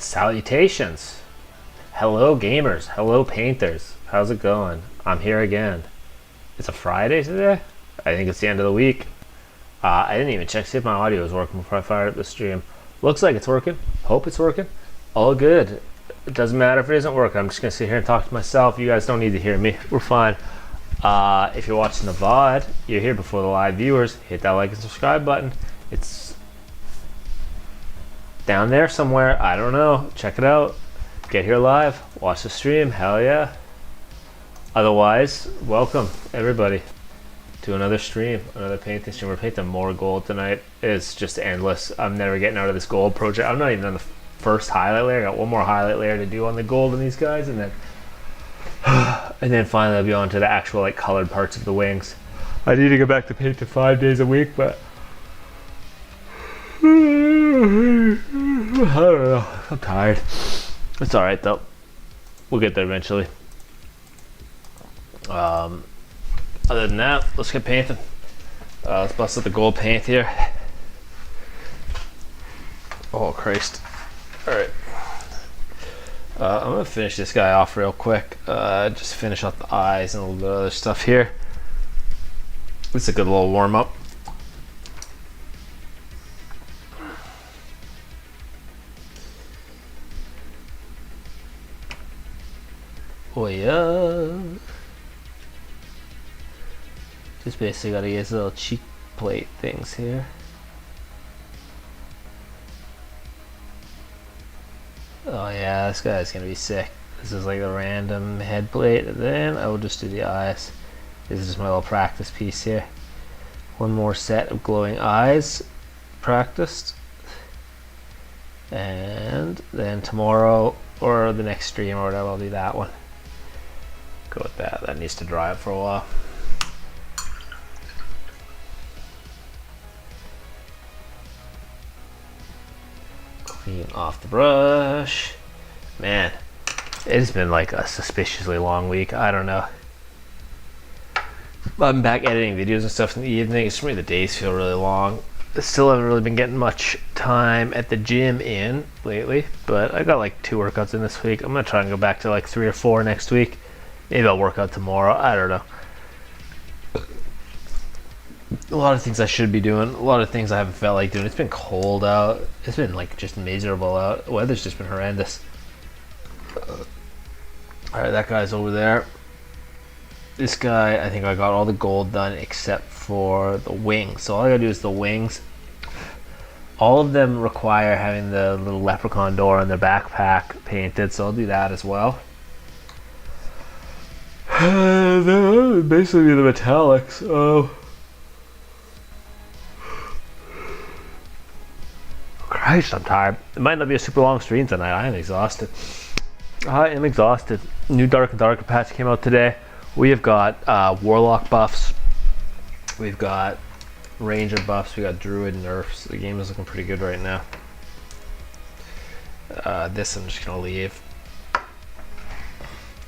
Salutations. Hello gamers. Hello painters. How's it going? I'm here again. It's a Friday today? I think it's the end of the week. I didn't even check to see if my audio was working before I fired up the stream. Looks like it's working. Hope it's working. All good. It doesn't matter if it isn't working. I'm just going to sit here and talk to myself. You guys don't need to hear me. We're fine. If you're watching the VOD, you're here before the live viewers. Hit that like and subscribe button. It's down there somewhere. I don't know. Check it out. Get here live. Watch the stream. Hell yeah. Otherwise, welcome everybody to another stream, another painting stream. We're painting more gold tonight. It's just endless. I'm never getting out of this gold project. I'm not even on the first highlight layer. I got one more highlight layer to do on the gold in these guys, and then finally I'll be on to the actual like colored parts of the wings. I need to go back to painting 5 days a week, but I don't know. I'm tired. It's alright though. We'll get there eventually. Other than that, let's get painting. Let's bust out the gold paint here. Oh Christ. Alright. I'm gonna finish this guy off real quick. Just finish up the eyes and a little bit of other stuff here. It's a good little warm up. Oh yeah. Just basically gotta use little cheek plate things here. Oh yeah, this guy's gonna be sick. This is like a random head plate, and then I will just do the eyes. This is just my little practice piece here. One more set of glowing eyes practiced. And then tomorrow or the next stream or whatever, I'll do that one. Go with that. That needs to dry up for a while. Clean off the brush. Man, it's been like a suspiciously long week. I don't know. I'm back editing videos and stuff in the evening. It's really the days feel really long. I still haven't really been getting much time at the gym in lately, but I got like 2 workouts in this week. I'm gonna try and go back to like 3 or 4 next week. Maybe I'll work out tomorrow. I don't know. A lot of things I should be doing. A lot of things I haven't felt like doing. It's been cold out. It's been like just miserable out. The weather's just been horrendous. Alright, that guy's over there. This guy, I think I got all the gold done except for the wings. So all I gotta do is the wings. All of them require having the little leprechaun door on their backpack painted, so I'll do that as well. Basically the metallics. Oh. Christ, I'm tired. It might not be a super long stream tonight. I am exhausted. New Dark and Darker patch came out today. We have got Warlock buffs. We've got Ranger buffs. We got Druid nerfs. The game is looking pretty good right now. This I'm just gonna leave.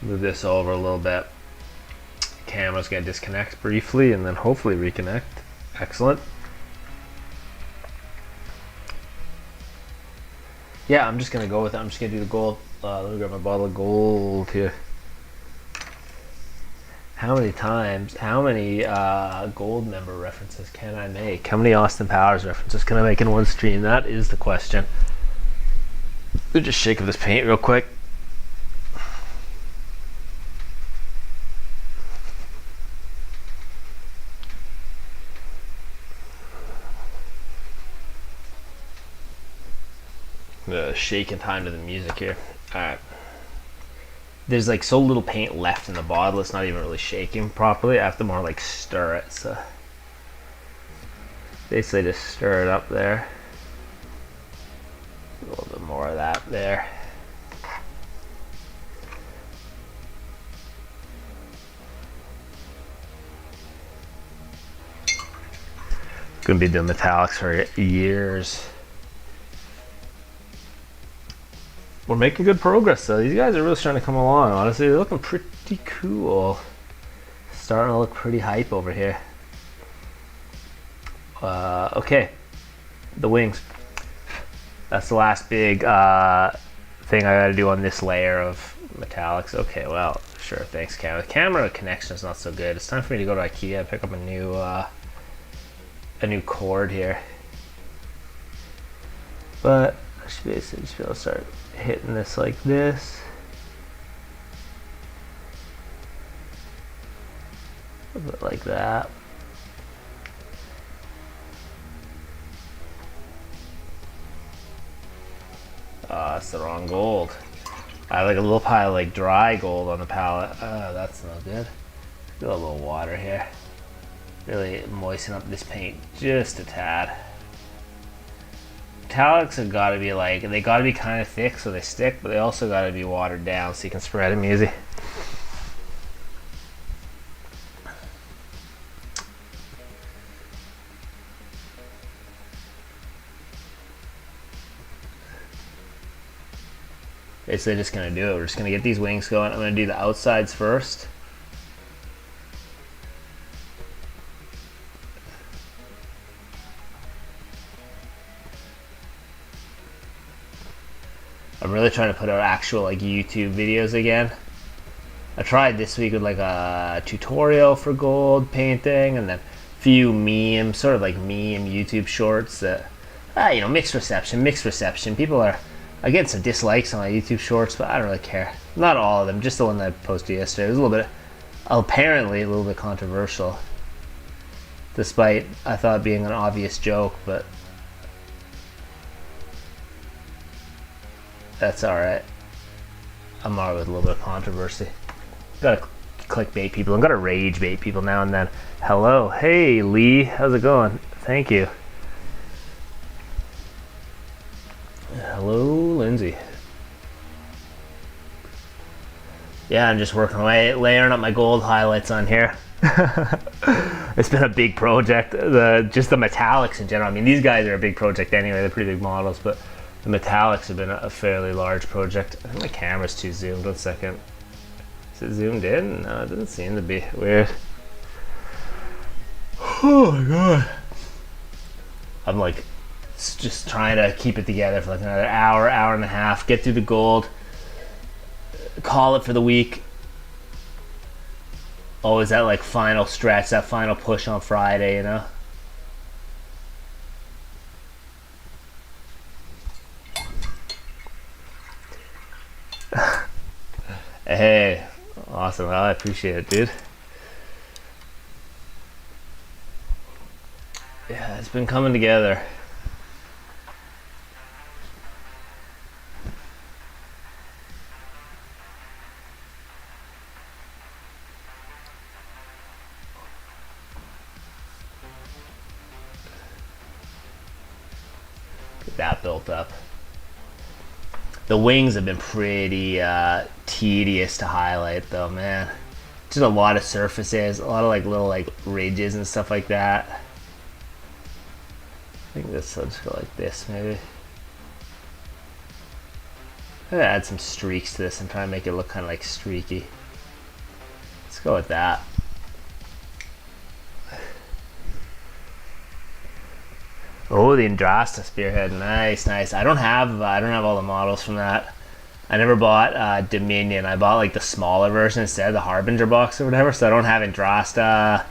Move this over a little bit. Camera's gonna disconnect briefly and then hopefully reconnect. Excellent. Yeah, I'm just gonna go with it. I'm just gonna do the gold. Let me grab my bottle of gold here. How many gold member references can I make? How many Austin Powers references can I make in one stream? That is the question. Let me just shake up this paint real quick. Shaking time to the music here. Alright. There's like so little paint left in the bottle, it's not even really shaking properly. I have to more like stir it, so basically just stir it up there. A little bit more of that there. Gonna be doing metallics for years. We're making good progress though. These guys are really starting to come along. Honestly, they're looking pretty cool. Starting to look pretty hype over here. Okay, the wings. That's the last big thing I gotta do on this layer of metallics. Okay, well, sure, thanks, camera. The camera connection is not so good. It's time for me to go to IKEA and pick up a new cord here. But I should basically just be able to start hitting this like this. A bit like that. That's the wrong gold. I have like a little pile of like dry gold on the palette. That's not good. Get a little water here. Really moisten up this paint just a tad. Metallics have got to be like, they got to be kind of thick so they stick, but they also got to be watered down so you can spread them easy. Basically just gonna do it. We're just gonna get these wings going. I'm gonna do the outsides first. I'm really trying to put out actual like YouTube videos again. I tried this week with like a tutorial for gold painting and then a few memes, sort of like meme YouTube shorts that, you know, mixed reception. People are, I get some dislikes on my YouTube shorts, but I don't really care. Not all of them, just the one that I posted yesterday. It was a little bit, apparently a little bit controversial, despite I thought it being an obvious joke, but that's alright. I'm alright with a little bit of controversy. Gotta clickbait people. I'm gotta rage bait people now and then. Hello. Hey, Lee. How's it going? Thank you. Hello, Lindsay. Yeah, I'm just working away, layering up my gold highlights on here. It's been a big project. Just the metallics in general. I mean, these guys are a big project anyway. They're pretty big models, but the metallics have been a fairly large project. I think my camera's too zoomed. 1 second. Is it zoomed in? No, it doesn't seem to be. Weird. Oh my god. I'm like just trying to keep it together for like another hour, hour and a half, get through the gold, call it for the week. Always that like final stretch, that final push on Friday, you know? Hey, awesome. Well, I appreciate it, dude. Yeah, it's been coming together. Get that built up. The wings have been pretty tedious to highlight though, man. Just a lot of surfaces, a lot of like little like ridges and stuff like that. I think this will just go like this maybe. I'm gonna add some streaks to this and try and make it look kind of like streaky. Let's go with that. Oh, the Andrasta spearhead, nice, nice. I don't have all the models from that. I never bought Dominion. I bought like the smaller version instead, the Harbinger box or whatever. So I don't have Andrasta.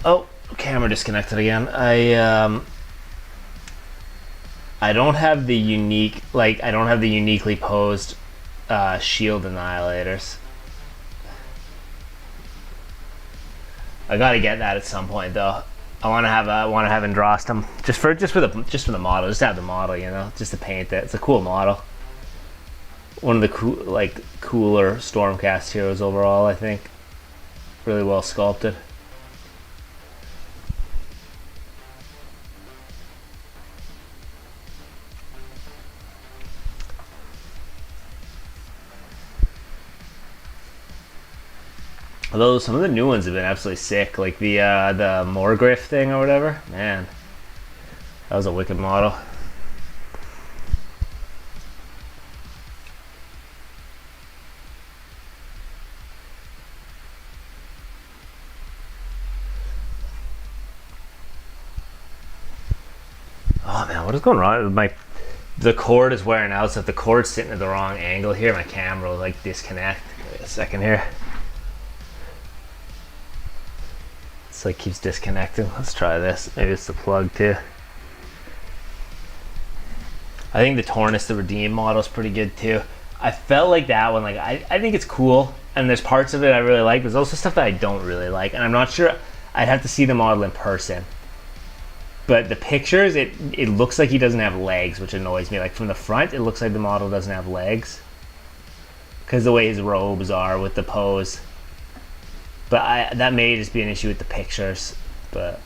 Oh, camera disconnected again. I don't have the unique, like I don't have the uniquely posed shield annihilators. I gotta get that at some point though. I want to have Andrastum just for the model, just to have the model, you know, just to paint it. It's a cool model. One of the cooler Stormcast heroes overall, I think. Really well sculpted. Although some of the new ones have been absolutely sick, like the Morgriff thing or whatever. Man, that was a wicked model. Oh man, what is going on with my The cord is wearing out, so if the cord's sitting at the wrong angle here, my camera will like disconnect. Wait a second here. It's like keeps disconnecting. Let's try this. Maybe it's the plug too. I think the Tornus, the Redeem model is pretty good too. I felt like that one, like I think it's cool, and there's parts of it I really like. There's also stuff that I don't really like, and I'm not sure. I'd have to see the model in person. But the pictures, it looks like he doesn't have legs, which annoys me. Like from the front, it looks like the model doesn't have legs, because the way his robes are with the pose. But that may just be an issue with the pictures. But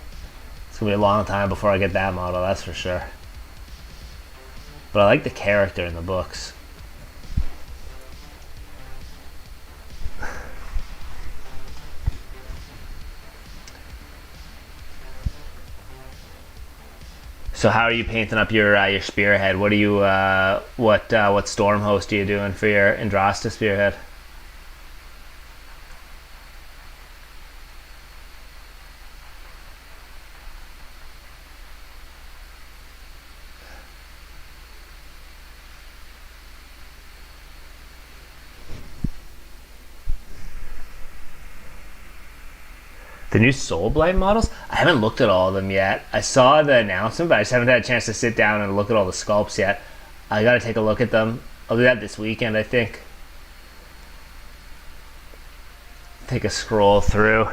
it's gonna be a long time before I get that model, that's for sure. But I like the character in the books. So how are you painting up your spearhead? What are you what storm host are you doing for your Andrasta spearhead? The new Soulblight models? I haven't looked at all of them yet. I saw the announcement, but I just haven't had a chance to sit down and look at all the sculpts yet. I gotta take a look at them. I'll do that this weekend, I think. Take a scroll through.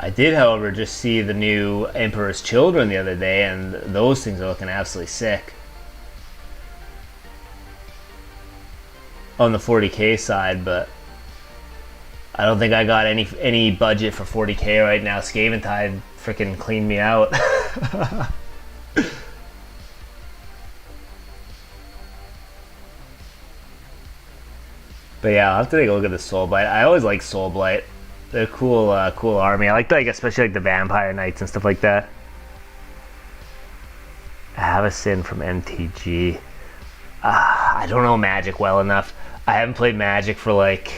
I did, however, just see the new Emperor's Children the other day, and those things are looking absolutely sick. On the 40k side, but I don't think I got any budget for 40k right now. Scaventide freaking cleaned me out. But yeah, I'll have to take a look at the Soulblight. I always like Soulblight. They're cool, cool army. I like especially like the Vampire Knights and stuff like that. Avacyn from MTG. I don't know Magic well enough. I haven't played Magic for like.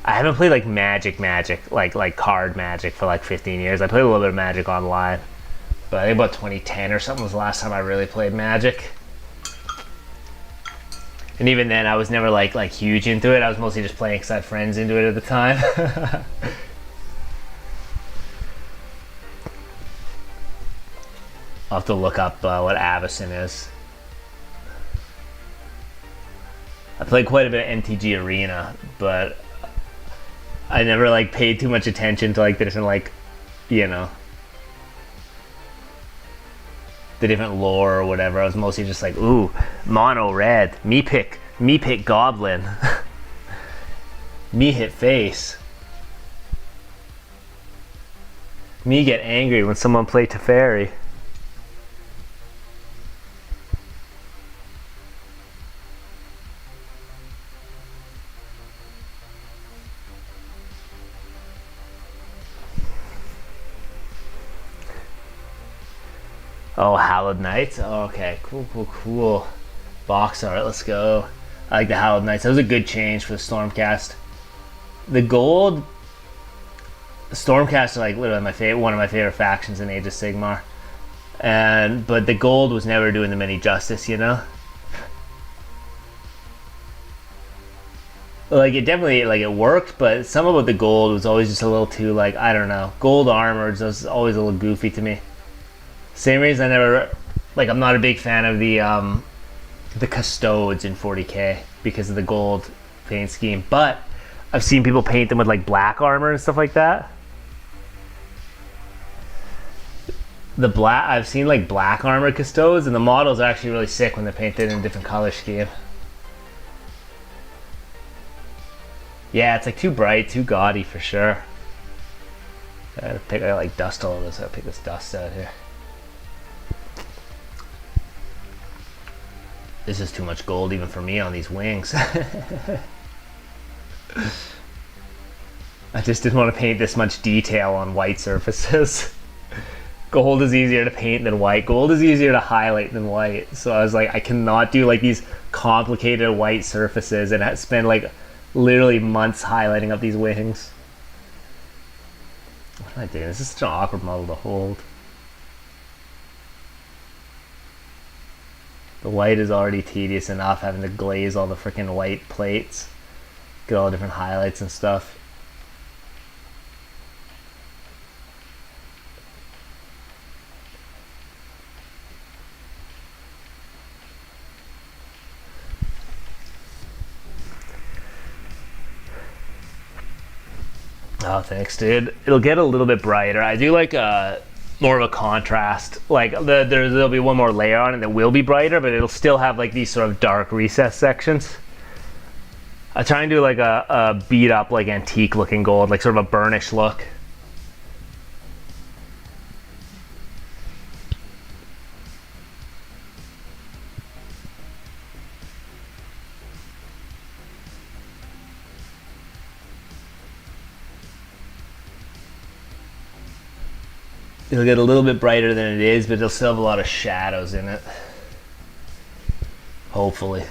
I haven't played like Magic, like card Magic for like 15 years. I played a little bit of Magic online, but I think about 2010 or something was the last time I really played Magic. And even then, I was never like huge into it. I was mostly just playing because I had friends into it at the time. I'll have to look up what Avacyn is. I played quite a bit of MTG Arena, but I never like paid too much attention to like the different the different lore or whatever. I was mostly just like, ooh, mono red, me pick goblin, me hit face, me get angry when someone play Teferi. Oh, Hallowed Knights. Oh, okay, cool. Box art. Let's go. I like the Hallowed Knights. That was a good change for the Stormcast. The gold Stormcast are like literally one of my favorite factions in Age of Sigmar, but the gold was never doing them any justice, you know. Like it definitely it worked, but some about the gold was always just a little too I don't know. Gold armors was always a little goofy to me. Same reason I'm not a big fan of the custodes in 40k because of the gold paint scheme, but I've seen people paint them with like black armor and stuff like that. I've seen like black armor custodes, and the models are actually really sick when they're painted in a different color scheme. Yeah, it's like too bright, too gaudy for sure. I gotta like dust all of this. I gotta pick this dust out here. This is too much gold even for me on these wings. I just didn't want to paint this much detail on white surfaces. Gold is easier to paint than white. Gold is easier to highlight than white. So I was like, I cannot do like these complicated white surfaces and spend like literally months highlighting up these wings. What am I doing? This is such an awkward model to hold. The white is already tedious enough, having to glaze all the freaking white plates. Get all the different highlights and stuff. Oh, thanks, dude. It'll get a little bit brighter. I do like more of a contrast. Like there'll be one more layer on it that will be brighter, but it'll still have like these sort of dark recess sections. I try and do like a beat up, like antique looking gold, like sort of a burnish look. It'll get a little bit brighter than it is, but it'll still have a lot of shadows in it. Hopefully.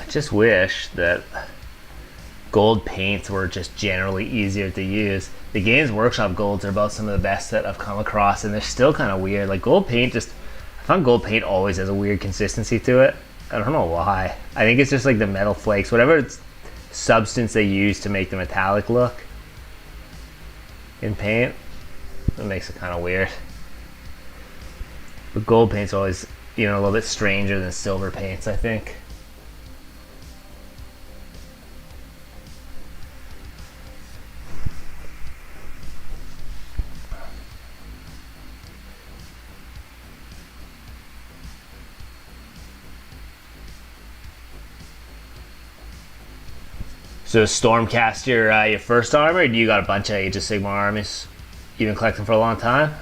Just wish that gold paints were just generally easier to use. The Games Workshop golds are about some of the best that I've come across, and they're still kind of weird. Like gold paint, I found gold paint always has a weird consistency to it. I don't know why. I think it's just like the metal flakes, whatever substance they use to make the metallic look in paint, it makes it kind of weird. But gold paint's always, a little bit stranger than silver paints, I think. So Stormcast your first army, or do you got a bunch of Age of Sigmar armies? You've been collecting for a long time?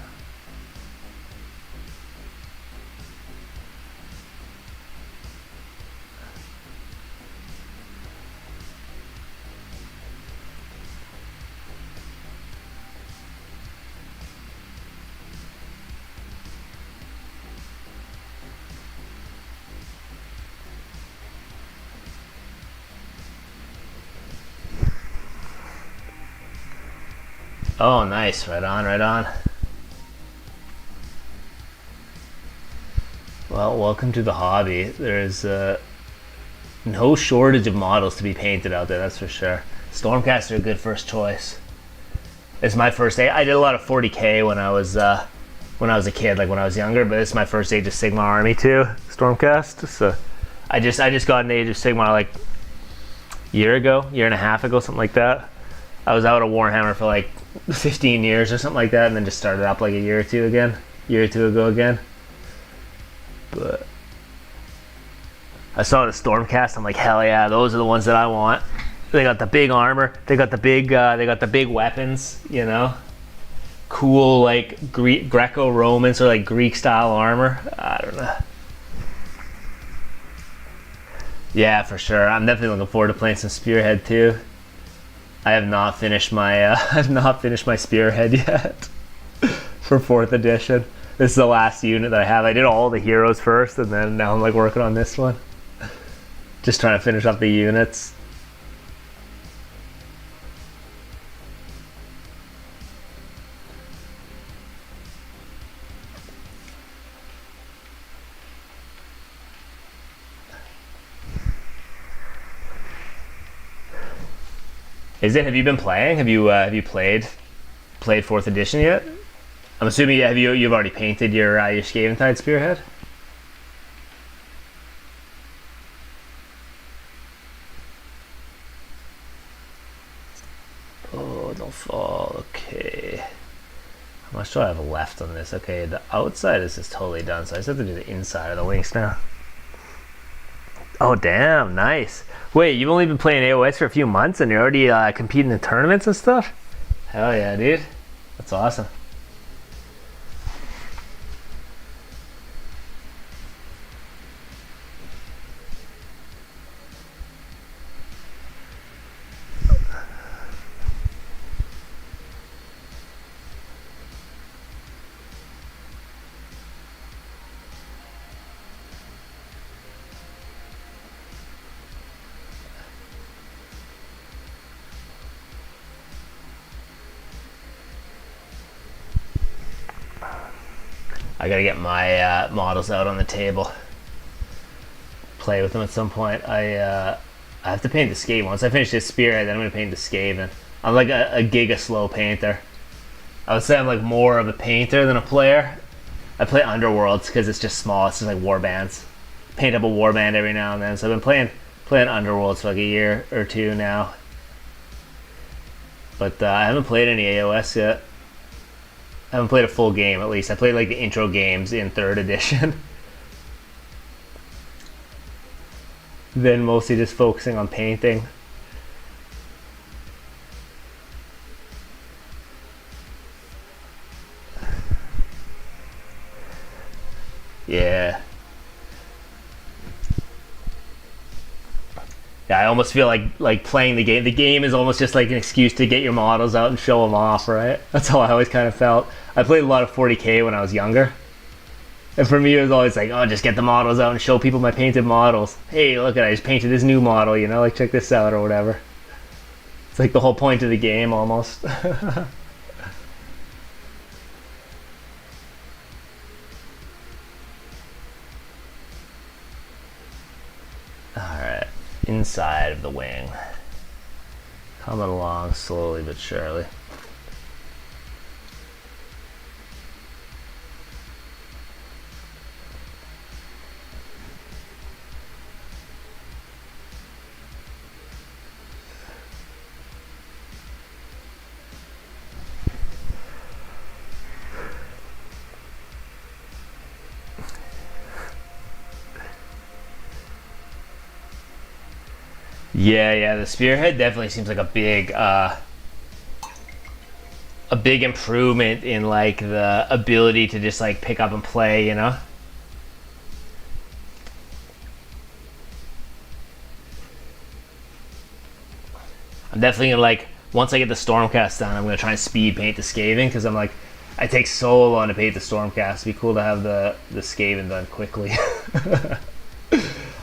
Oh, nice. Right on, right on. Well, welcome to the hobby. There's no shortage of models to be painted out there, that's for sure. Stormcast are a good first choice. It's my first day. I did a lot of 40k when I was a kid, like when I was younger, but it's my first Age of Sigmar army too, Stormcast. So I just got an Age of Sigmar like year and a half ago, something like that. I was out of Warhammer for like 15 years or something like that, and then just started up like a year or two ago again. But I saw the Stormcast. I'm like, hell yeah, those are the ones that I want. They got the big armor. They got the big weapons. Cool like Greco-Roman or like Greek style armor. I don't know. Yeah, for sure. I'm definitely looking forward to playing some Spearhead too. I have not finished my Spearhead yet for 4th edition. This is the last unit that I have. I did all the heroes first, and then now I'm like working on this one. Just trying to finish up the units. Is it? Have you been playing? Have you played 4th edition yet? I'm assuming you've already painted your Skaventide Spearhead. Oh, don't fall. Okay. How much do I have left on this? Okay, the outside is just totally done, so I just have to do the inside of the wings now. Oh, damn, nice. Wait, you've only been playing AOS for a few months and you're already competing in tournaments and stuff? Hell yeah, dude. That's awesome. I gotta get my models out on the table. Play with them at some point. I have to paint the Skaven. Once I finish this Spearhead, then I'm gonna paint the Skaven. I'm like a giga slow painter. I would say I'm like more of a painter than a player. I play Underworlds because it's just small. It's just like warbands. Paint up a warband every now and then. So I've been playing Underworlds for like a year or two now. But I haven't played any AOS yet. I haven't played a full game, at least. I played like the intro games in 3rd edition. Then mostly just focusing on painting. Yeah. Yeah, I almost feel like playing the game. The game is almost just like an excuse to get your models out and show them off, right? That's how I always kind of felt. I played a lot of 40k when I was younger. And for me, it was always like, oh, just get the models out and show people my painted models. Hey, look at it, I just painted this new model, you know, like check this out or whatever. It's like the whole point of the game almost. Alright, inside of the wing. Coming along slowly but surely. Yeah, the Spearhead definitely seems like a big improvement in like the ability to just like pick up and play, you know? I'm definitely gonna like, once I get the Stormcast done, I'm gonna try and speed paint the Skaven because I'm like, I take so long to paint the Stormcast. It'd be cool to have the Skaven done quickly.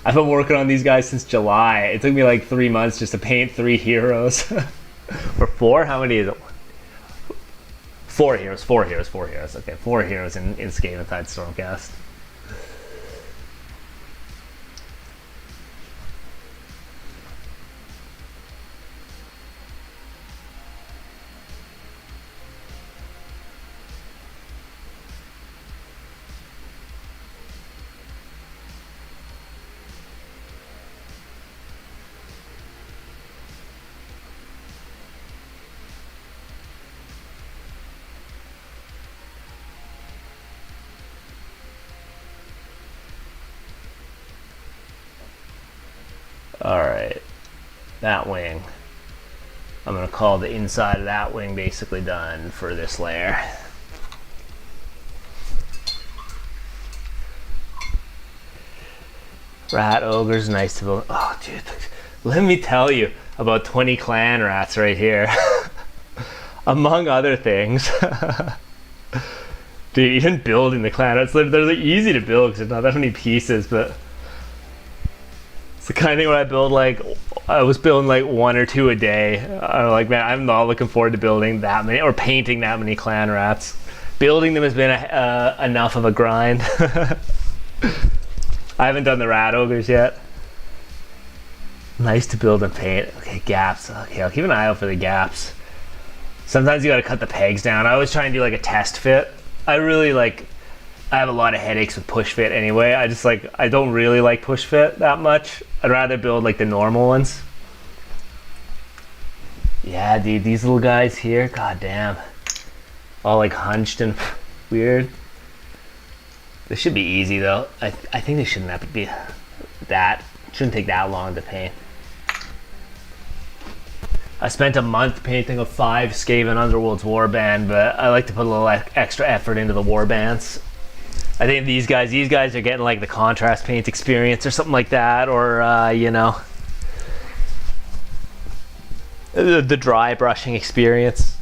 I've been working on these guys since July. It took me like 3 months just to paint 3 heroes. Or 4? How many is it? 4 heroes. Okay, 4 heroes in Skaven Tide Stormcast. Alright, that wing. I'm going to call the inside of that wing basically done for this layer. Rat ogre's nice to build. Oh, dude, let me tell you about 20 clan rats right here. Among other things. Dude, even building the clan rats, they're like easy to build because there's not that many pieces, but it's the kind of thing where I was building like 1 or 2 a day. I'm like, man, I'm not looking forward to building that many or painting that many clan rats. Building them has been enough of a grind. I haven't done the rat ogres yet. Nice to build and paint. Okay, gaps. Okay, I'll keep an eye out for the gaps. Sometimes you gotta cut the pegs down. I always try and do like a test fit. I have a lot of headaches with push fit anyway. I don't really like push fit that much. I'd rather build like the normal ones. Yeah, dude, these little guys here, god damn. all like hunched and weird. This should be easy though. I think they shouldn't have to be that. Shouldn't take that long to paint. I spent a month painting a 5 Skaven Underworld's warband, but I like to put a little extra effort into the warbands. I think these guys are getting like the contrast paint experience or something like that, or you know, the dry brushing experience.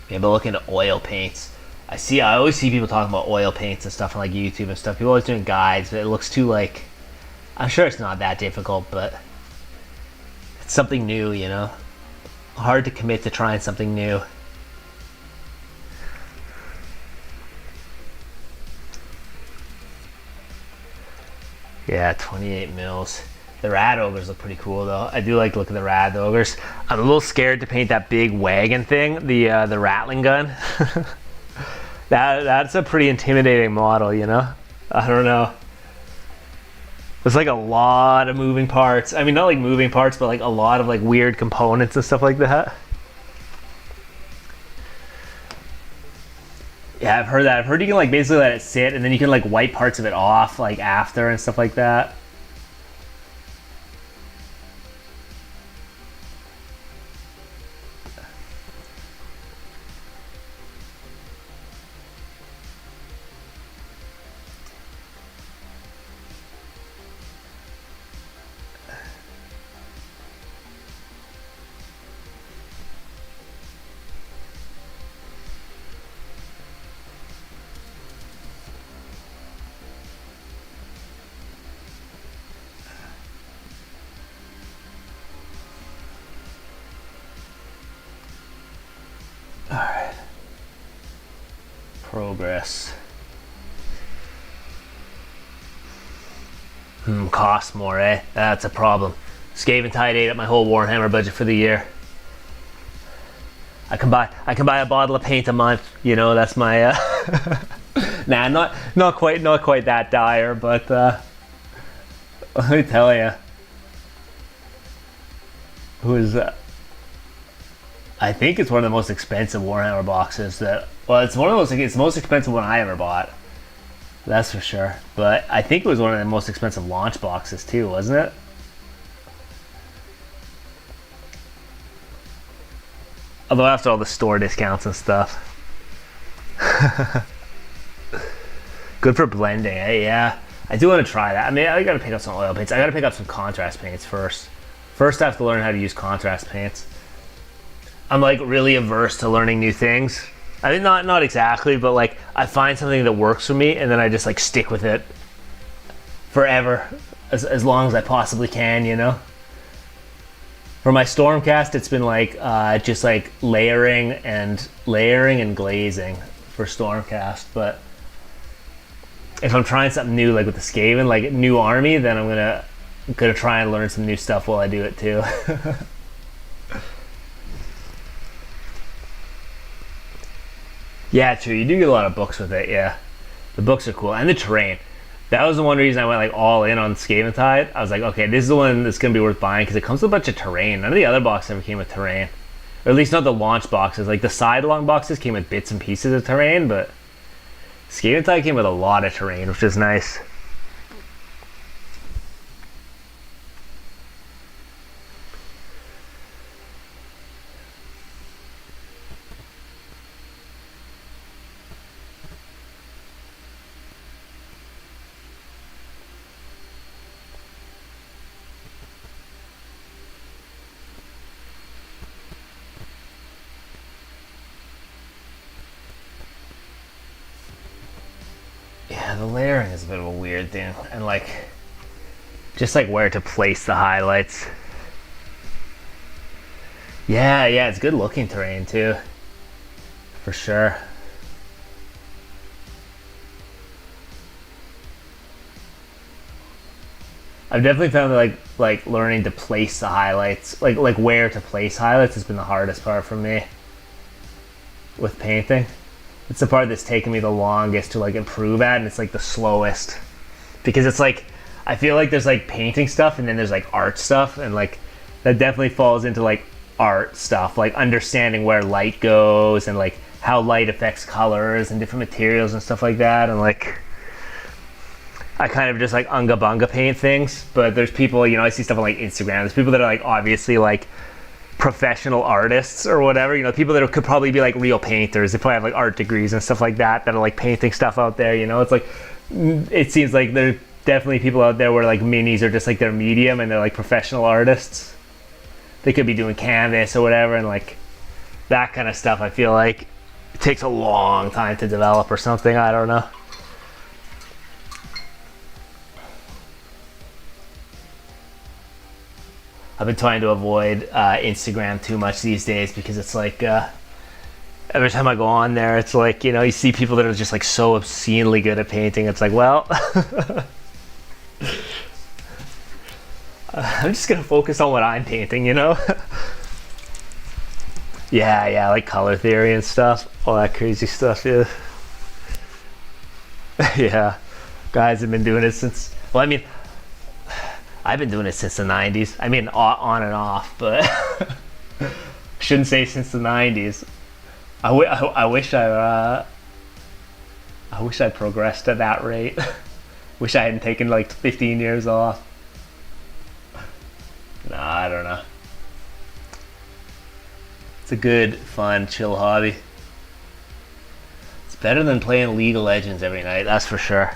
Yeah, but look into oil paints. I always see people talking about oil paints and stuff on like YouTube and stuff. People always doing guides, but it looks too like, I'm sure it's not that difficult, but it's something new, you know? Hard to commit to trying something new. Yeah, 28 mils. The rad ogres look pretty cool though. I do like to look at the rad ogres. I'm a little scared to paint that big wagon thing, the rattling gun. That's a pretty intimidating model, you know? I don't know. There's like a lot of moving parts. I mean, not like moving parts, but like a lot of like weird components and stuff like that. Yeah, I've heard that. I've heard you can like basically let it sit and then you can like wipe parts of it off like after and stuff like that. Alright. Progress. Cost more, eh? That's a problem. Skaven Tide ate up my whole Warhammer budget for the year. I can buy a bottle of paint a month, you know, that's my nah, not quite that dire, but let me tell you. I think it's one of the most expensive Warhammer boxes it's the most expensive one I ever bought. That's for sure. But I think it was one of the most expensive launch boxes too, wasn't it? Although after all the store discounts and stuff. Good for blending, eh? Yeah. I do want to try that. I mean, I gotta pick up some oil paints. I gotta pick up some contrast paints first. First I have to learn how to use contrast paints. I'm like really averse to learning new things. I mean, not exactly, but like I find something that works for me and then I just like stick with it forever, as long as I possibly can, you know? For my Stormcast, it's been like just like layering and glazing for Stormcast, but if I'm trying something new like with the Skaven, like new army, then I'm gonna try and learn some new stuff while I do it too. Yeah, true. You do get a lot of books with it, yeah. The books are cool. And the terrain. That was the one reason I went like all in on Skaven Tide. I was like, okay, this is the one that's going to be worth buying because it comes with a bunch of terrain. None of the other boxes ever came with terrain. Or at least not the launch boxes. Like the side-along boxes came with bits and pieces of terrain, but Skaven Tide came with a lot of terrain, which is nice. Yeah, the layering is a bit of a weird thing, and like just like where to place the highlights. Yeah, it's good looking terrain too, for sure. I've definitely found that like learning to place the highlights, like where to place highlights has been the hardest part for me with painting. It's the part that's taken me the longest to like improve at, and it's like the slowest. Because it's like, I feel like there's like painting stuff and then there's like art stuff, and like that definitely falls into like art stuff, like understanding where light goes and like how light affects colors and different materials and stuff like that. And like, I kind of just like unga bunga paint things, but there's people, you know, I see stuff on like Instagram. There's people that are like obviously like professional artists or whatever, you know, people that could probably be like real painters. They probably have like art degrees and stuff like that are like painting stuff out there, you know. It's like, it seems like there are definitely people out there where like minis are just like their medium and they're like professional artists. They could be doing canvas or whatever, and like that kind of stuff I feel like it takes a long time to develop or something. I don't know. I've been trying to avoid Instagram too much these days because it's like every time I go on there, it's like, you know, you see people that are just like so obscenely good at painting. It's like, well, I'm just gonna focus on what I'm painting, you know. Yeah, like color theory and stuff, all that crazy stuff. Yeah. Yeah, guys have been doing it since, well, I mean, I've been doing it since the 90s. I mean, on and off, but shouldn't say since the 90s. I wish I progressed at that rate. Wish I hadn't taken like 15 years off. Nah, I don't know. It's a good, fun, chill hobby. It's better than playing League of Legends every night, that's for sure.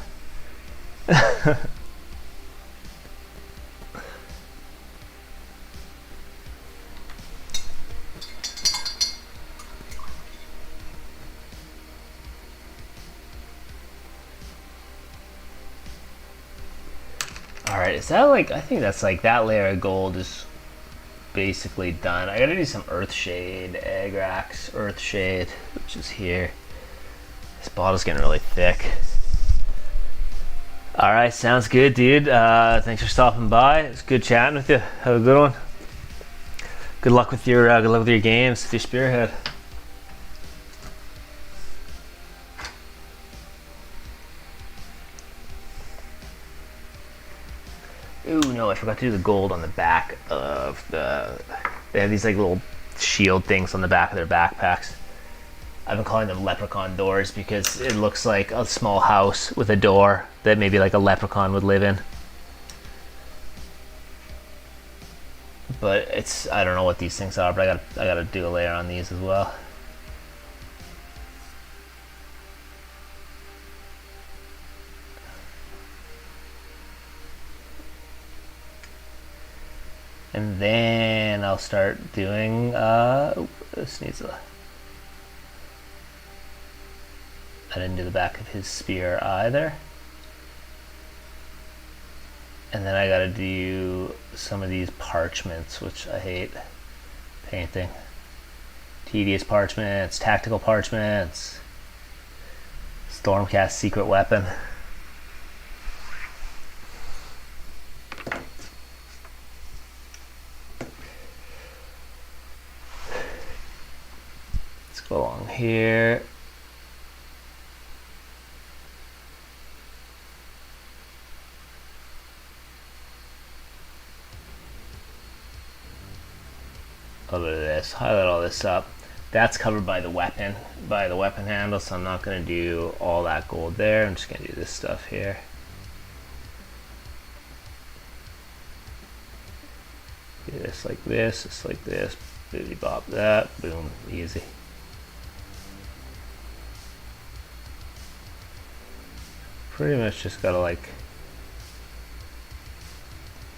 Alright, is that like, I think that's like, that layer of gold is basically done. I gotta do some Earthshade, Agrax, Earthshade, which is here. This bottle's getting really thick. Alright, sounds good, dude. Thanks for stopping by. It's good chatting with you. Have a good one. Good luck with your games, with your Spearhead. Ooh, no, I forgot to do the gold on the back of the... They have these like little shield things on the back of their backpacks. I've been calling them leprechaun doors because it looks like a small house with a door that maybe like a leprechaun would live in. But it's, I don't know what these things are, but I gotta do a layer on these as well. And then I'll start doing, this needs a, I didn't do the back of his spear either. And then I gotta do some of these parchments, which I hate painting. Tedious parchments, tactical parchments, Stormcast secret weapon. Along here. A little bit of this, highlight all this up. That's covered by the weapon handle, so I'm not going to do all that gold there. I'm just going to do this stuff here. Do this like this like this, boopy bop that, boom, easy. Pretty much just gotta like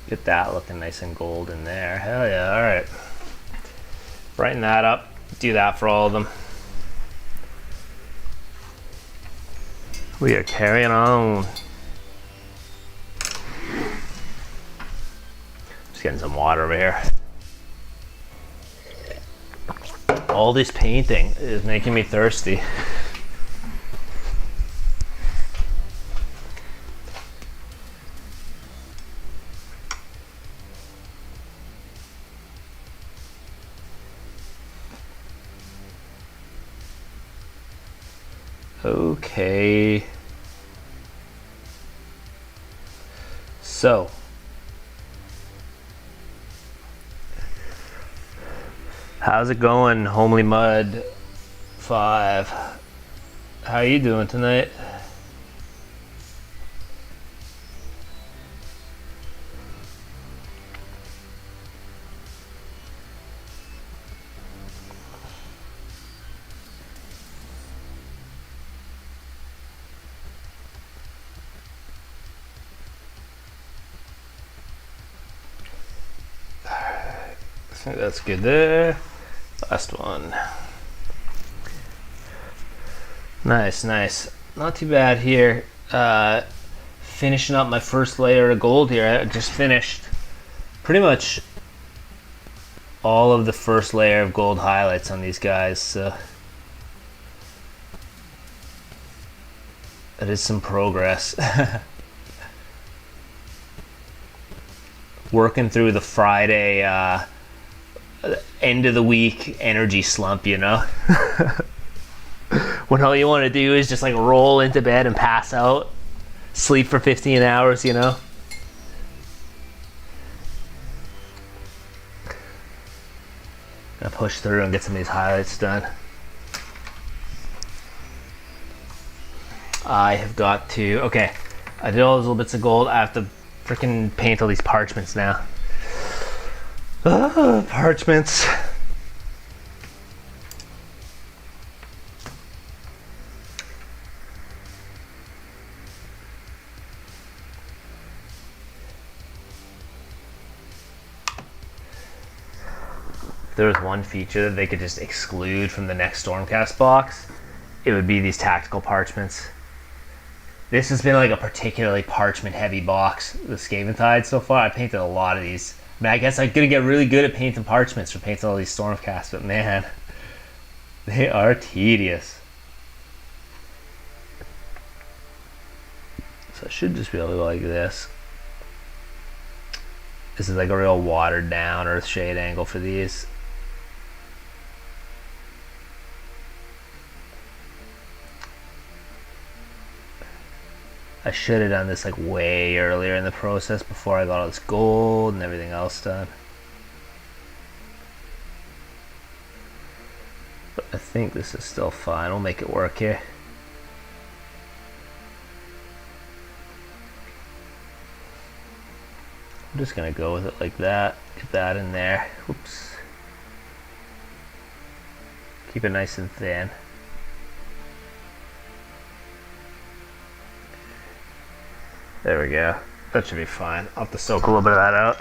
get that looking nice and gold in there. Hell yeah, alright. Brighten that up, do that for all of them. We are carrying on. Just getting some water over here. All this painting is making me thirsty. Okay. So. How's it going, Homely Mud 5? How are you doing tonight? I think that's good there. Last one. Nice, nice. Not too bad here. Finishing up my first layer of gold here. I just finished pretty much all of the first layer of gold highlights on these guys. So that is some progress. Working through the Friday end of the week energy slump, you know. When all you want to do is just like roll into bed and pass out, sleep for 15 hours, you know. Gonna push through and get some of these highlights done. I have got to, okay, I did all those little bits of gold. I have to freaking paint all these parchments now. Parchments. If there was one feature that they could just exclude from the next Stormcast box, it would be these tactical parchments. This has been like a particularly parchment heavy box, the Scaventide so far. I painted a lot of these. I mean, I guess I'm gonna get really good at painting parchments for painting all these Stormcasts, but man, they are tedious. So I should just be able to go like this. This is like a real watered down earth shade angle for these. I should have done this like way earlier in the process before I got all this gold and everything else done. But I think this is still fine. We'll make it work here. I'm just gonna go with it like that. Get that in there. Whoops. Keep it nice and thin. There we go. That should be fine. I'll have to soak a little bit of that out.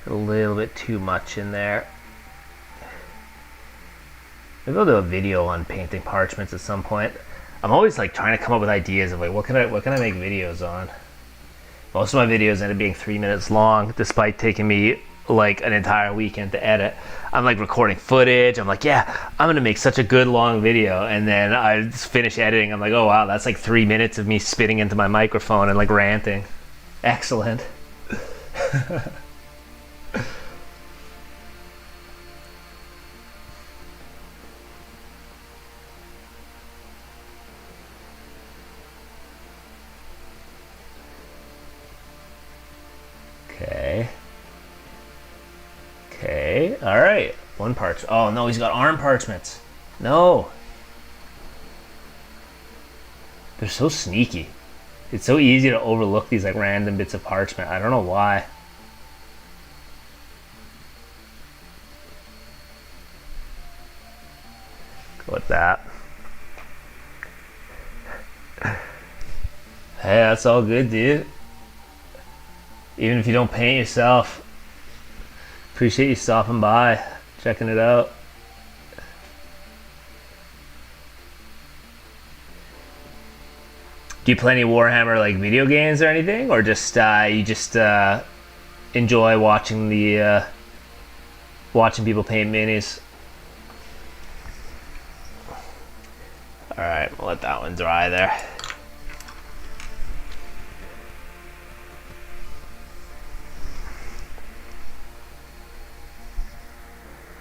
A little bit too much in there. Maybe I'll do a video on painting parchments at some point. I'm always like trying to come up with ideas of like what can I make videos on. Most of my videos end up being 3 minutes long, despite taking me like an entire weekend to edit. I'm like recording footage. I'm like, yeah, I'm gonna make such a good long video, and then I just finish editing. I'm like, oh wow, that's like 3 minutes of me spitting into my microphone and like ranting. Excellent. Okay. Okay, all right. One parch. Oh no, he's got arm parchments. No. They're so sneaky. It's so easy to overlook these like random bits of parchment. I don't know why. Go with that. Hey, that's all good, dude. Even if you don't paint yourself, appreciate you stopping by, checking it out. Do you play any Warhammer like video games or anything, or just you just enjoy watching the watching people paint minis? All right, we'll let that one dry there.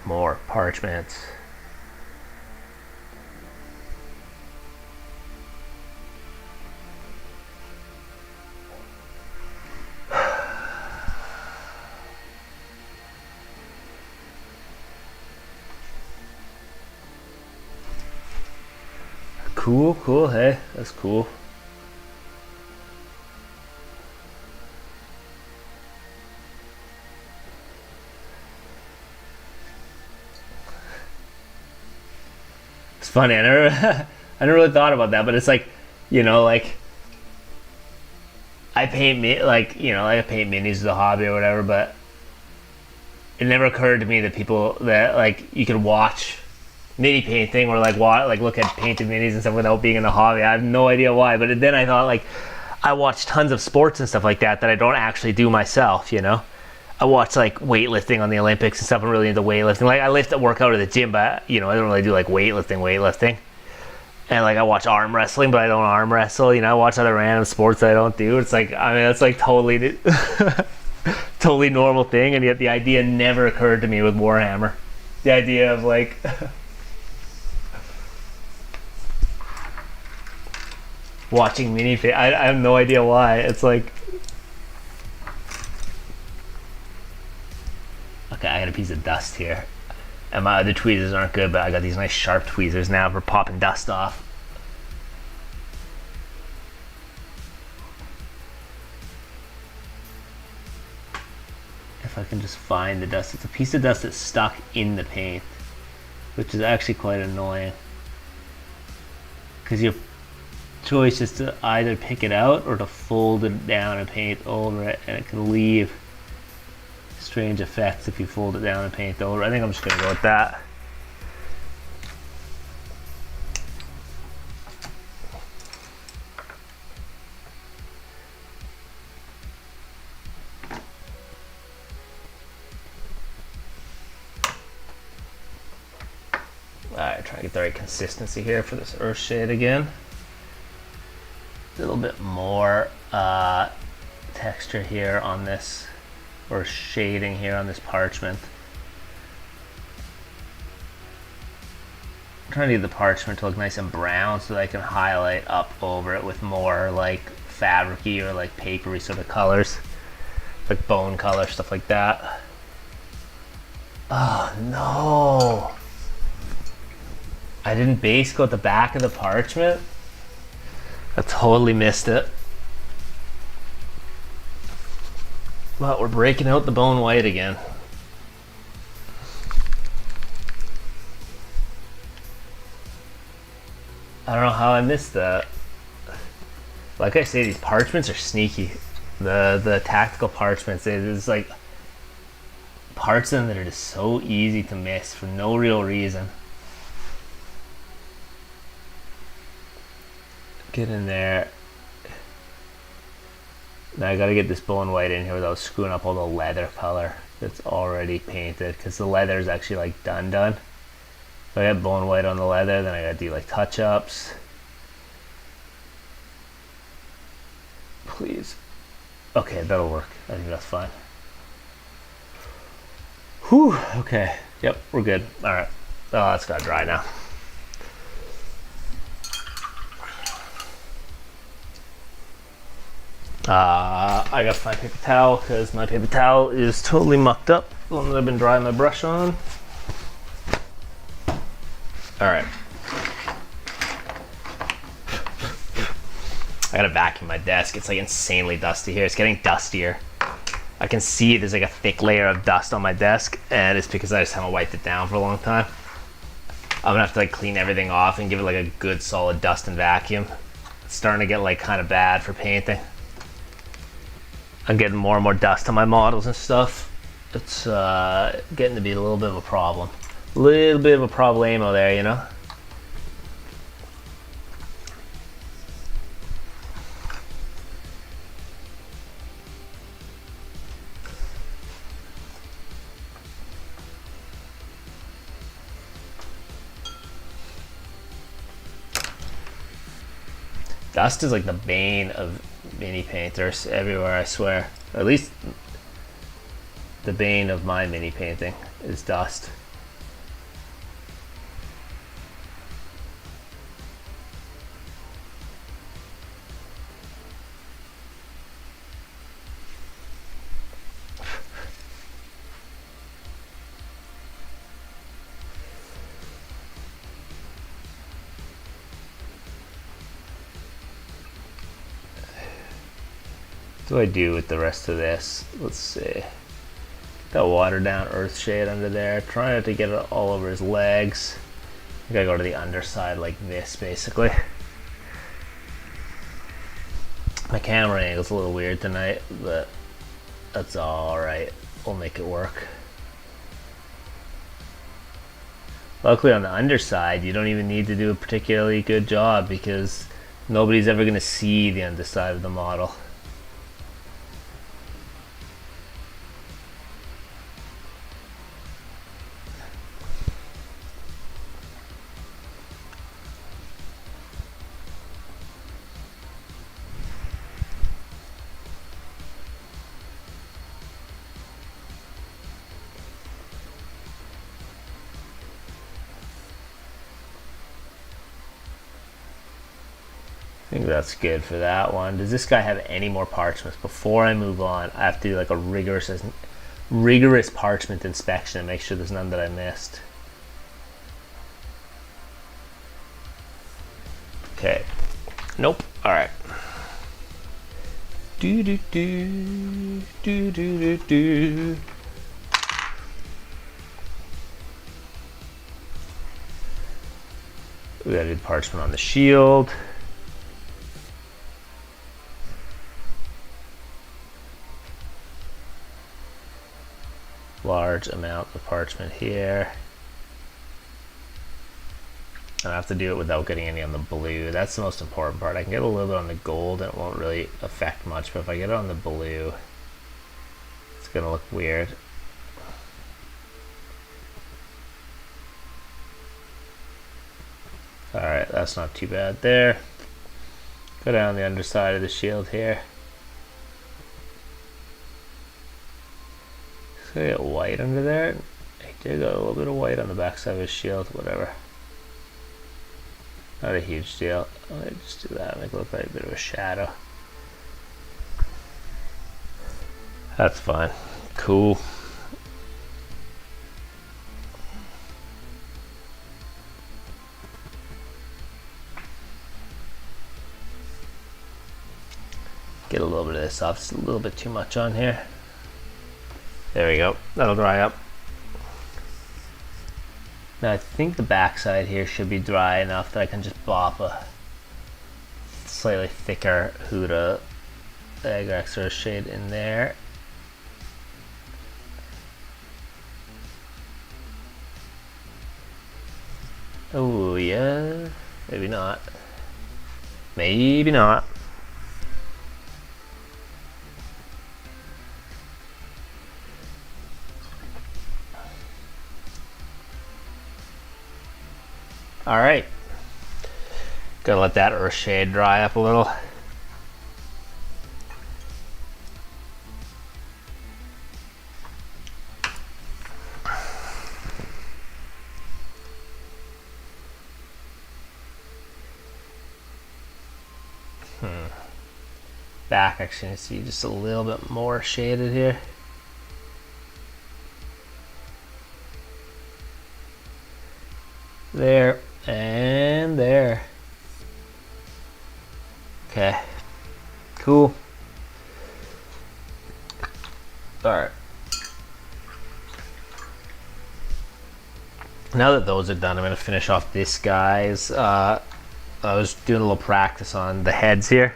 More parchments. Cool, cool. Hey, that's cool. It's funny. I never really thought about that, but it's like, you know, like I paint like like I paint minis as a hobby or whatever, but it never occurred to me that people that like you could watch mini painting or like look at painted minis and stuff without being in a hobby. I have no idea why, but then I thought like I watch tons of sports and stuff like that I don't actually do myself. You know, I watch like weightlifting on the Olympics and stuff. I'm really into weightlifting. Like I work out at the gym, but I don't really do like weightlifting. And like I watch arm wrestling, but I don't arm wrestle. You know, I watch other random sports that I don't do. It's like it's like totally, totally normal thing, and yet the idea never occurred to me with Warhammer. The idea of like watching I have no idea why. It's like okay, I got a piece of dust here. And my other tweezers aren't good, but I got these nice sharp tweezers now for popping dust off. If I can just find the dust. It's a piece of dust that's stuck in the paint, which is actually quite annoying. Because your choice is to either pick it out or to fold it down and paint over it, and it can leave strange effects if you fold it down and paint over. I think I'm just gonna go with that. Alright, try to get the right consistency here for this earth shade again. A little bit more texture here on this, or shading here on this parchment. I'm trying to get the parchment to look nice and brown so that I can highlight up over it with more like fabricy or like papery sort of colors, like bone color, stuff like that. Oh no, I didn't base coat the back of the parchment. I totally missed it. But we're breaking out the bone white again. I don't know how I missed that. Like I say, these parchments are sneaky. The tactical parchments, there's like parts of them that are just so easy to miss for no real reason. Get in there. Now I gotta get this bone white in here without screwing up all the leather color that's already painted, because the leather is actually like done. So I got bone white on the leather, then I gotta do like touch-ups. Please. Okay, that'll work. I think that's fine. Whew, okay. Yep, we're good. Alright. Oh, it's gotta dry now. I gotta find paper towel because my paper towel is totally mucked up. The one that I've been drying my brush on. Alright. I gotta vacuum my desk. It's like insanely dusty here. It's getting dustier. I can see there's like a thick layer of dust on my desk, and it's because I just haven't wiped it down for a long time. I'm gonna have to like clean everything off and give it like a good solid dust and vacuum. It's starting to get like kind of bad for painting. I'm getting more and more dust on my models and stuff. It's getting to be a little bit of a problem. A little bit of a problemo there, you know? Dust is like the bane of mini painters everywhere, I swear. Or at least the bane of my mini painting is dust. What do I do with the rest of this? Let's see. Get that watered down earth shade under there. Try not to get it all over his legs. I gotta go to the underside like this, basically. My camera angle's a little weird tonight, but that's alright. We'll make it work. Luckily on the underside, you don't even need to do a particularly good job because nobody's ever going to see the underside of the model. I think that's good for that one. Does this guy have any more parchments? Before I move on, I have to do like a rigorous parchment inspection and make sure there's none that I missed. Okay. Nope. All right. Do do do do do do do. We gotta do parchment on the shield. Large amount of parchment here. I have to do it without getting any on the blue. That's the most important part. I can get a little bit on the gold and it won't really affect much, but if I get it on the blue, it's gonna look weird. Alright, that's not too bad there. Go down the underside of the shield here. Get white under there. I did got a little bit of white on the backside of his shield, whatever. Not a huge deal. I'll just do that, make it look like a bit of a shadow. That's fine. Cool. Get a little bit of this off, it's a little bit too much on here. There we go, that'll dry up. Now I think the backside here should be dry enough that I can just bop a slightly thicker Huda Agrax sort of shade in there. Oh yeah, maybe not. Maybe not. All right, gotta let that earth shade dry up a little. Back actually, I see just a little bit more shaded here. There and there. Okay, cool. All right. Now that those are done, I'm going to finish off this guy's. I was doing a little practice on the heads here.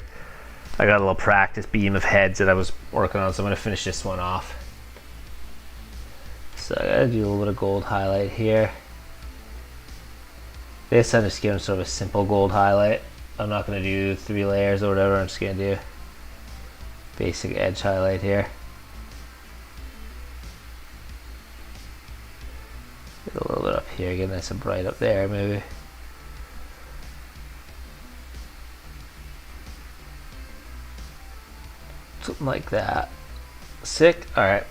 I got a little practice beam of heads that I was working on, so I'm going to finish this one off. So I got to do a little bit of gold highlight here. This I'm just giving sort of a simple gold highlight. I'm not going to do 3 layers or whatever, I'm just going to do basic edge highlight here. Get a little bit up here, get nice and bright up there maybe. Something like that. Sick. All right.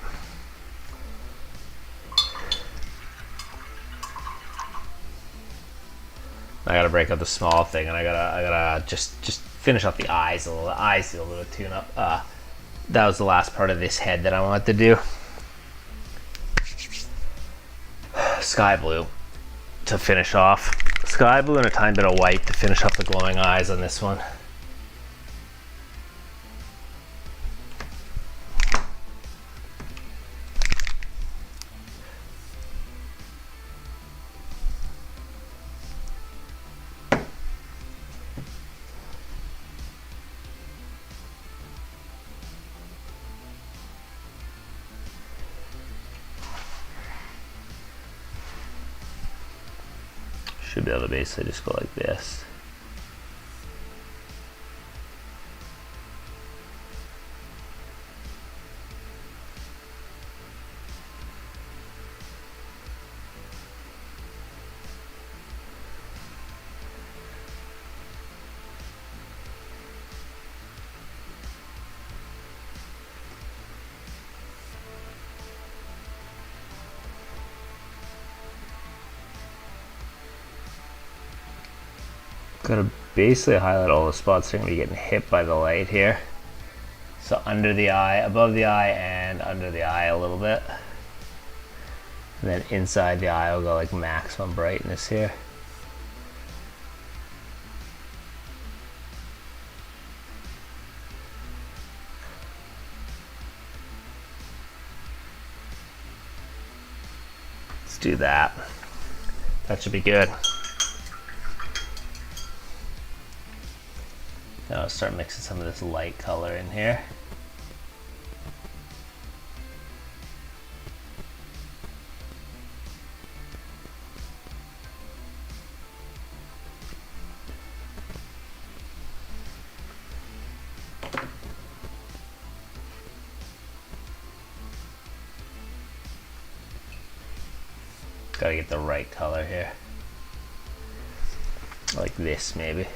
I gotta break up the small thing, and I gotta just finish off the eyes a little. The eyes need a little tune up. That was the last part of this head that I wanted to do. Sky blue to finish off. Sky blue and a tiny bit of white to finish up the glowing eyes on this one. Should be able to basically just go like this. Gonna basically highlight all the spots that are gonna be getting hit by the light here. So under the eye, above the eye, and under the eye a little bit. And then inside the eye will go like maximum brightness here. Let's do that. That should be good. Now I'll start mixing some of this light color in here. Gotta get the right color here. Like this maybe.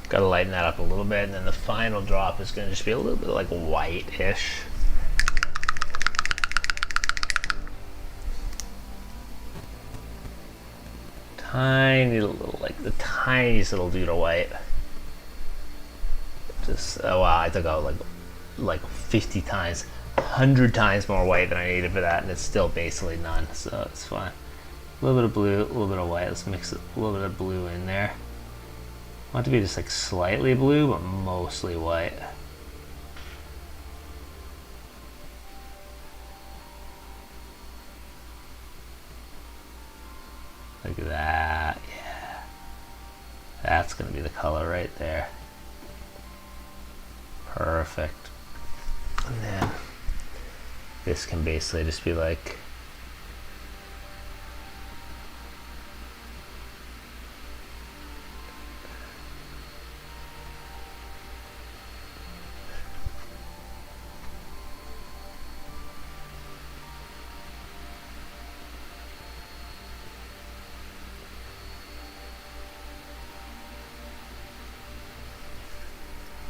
Gotta lighten that up a little bit, and then the final drop is gonna just be a little bit like white-ish. Tiny little, like the tiniest little dude of white. Just, oh wow, I took out like 50 times, 100 times more white than I needed for that, and it's still basically none, so it's fine. A little bit of blue, a little bit of white. Let's mix a little bit of blue in there. I want it to be just like slightly blue, but mostly white. Like that, yeah. That's gonna be the color right there. Perfect. And then this can basically just be like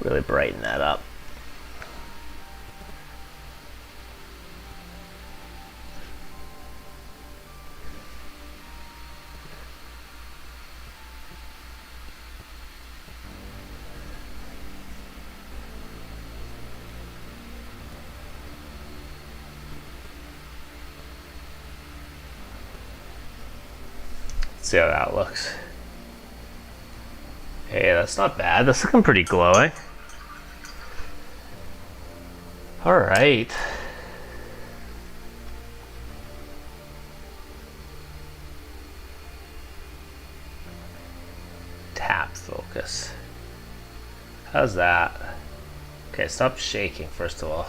really brighten that up. Let's see how that looks. Hey, that's not bad. That's looking pretty glowing. All right. Tap focus. How's that? Okay, stop shaking first of all.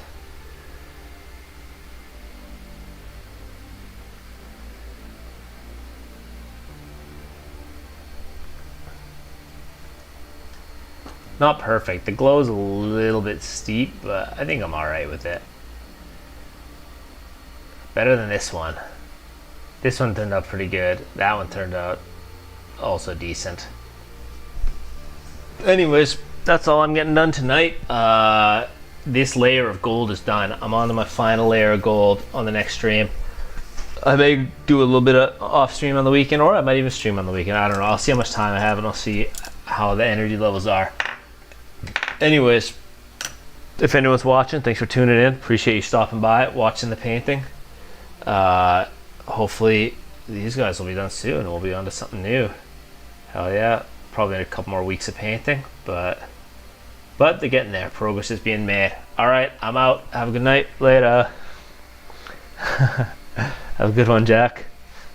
Not perfect. The glow is a little bit steep, but I think I'm alright with it. Better than this one. This one turned out pretty good. That one turned out also decent. Anyways, that's all I'm getting done tonight. This layer of gold is done. I'm on to my final layer of gold on the next stream. I may do a little bit of off stream on the weekend, or I might even stream on the weekend. I don't know. I'll see how much time I have, and I'll see how the energy levels are. Anyways, if anyone's watching, thanks for tuning in. Appreciate you stopping by, watching the painting. Hopefully these guys will be done soon and we'll be on to something new. Hell yeah. Probably a couple more weeks of painting, but they're getting there. Progress is being made. Alright, I'm out. Have a good night. Later. Have a good one, Jack.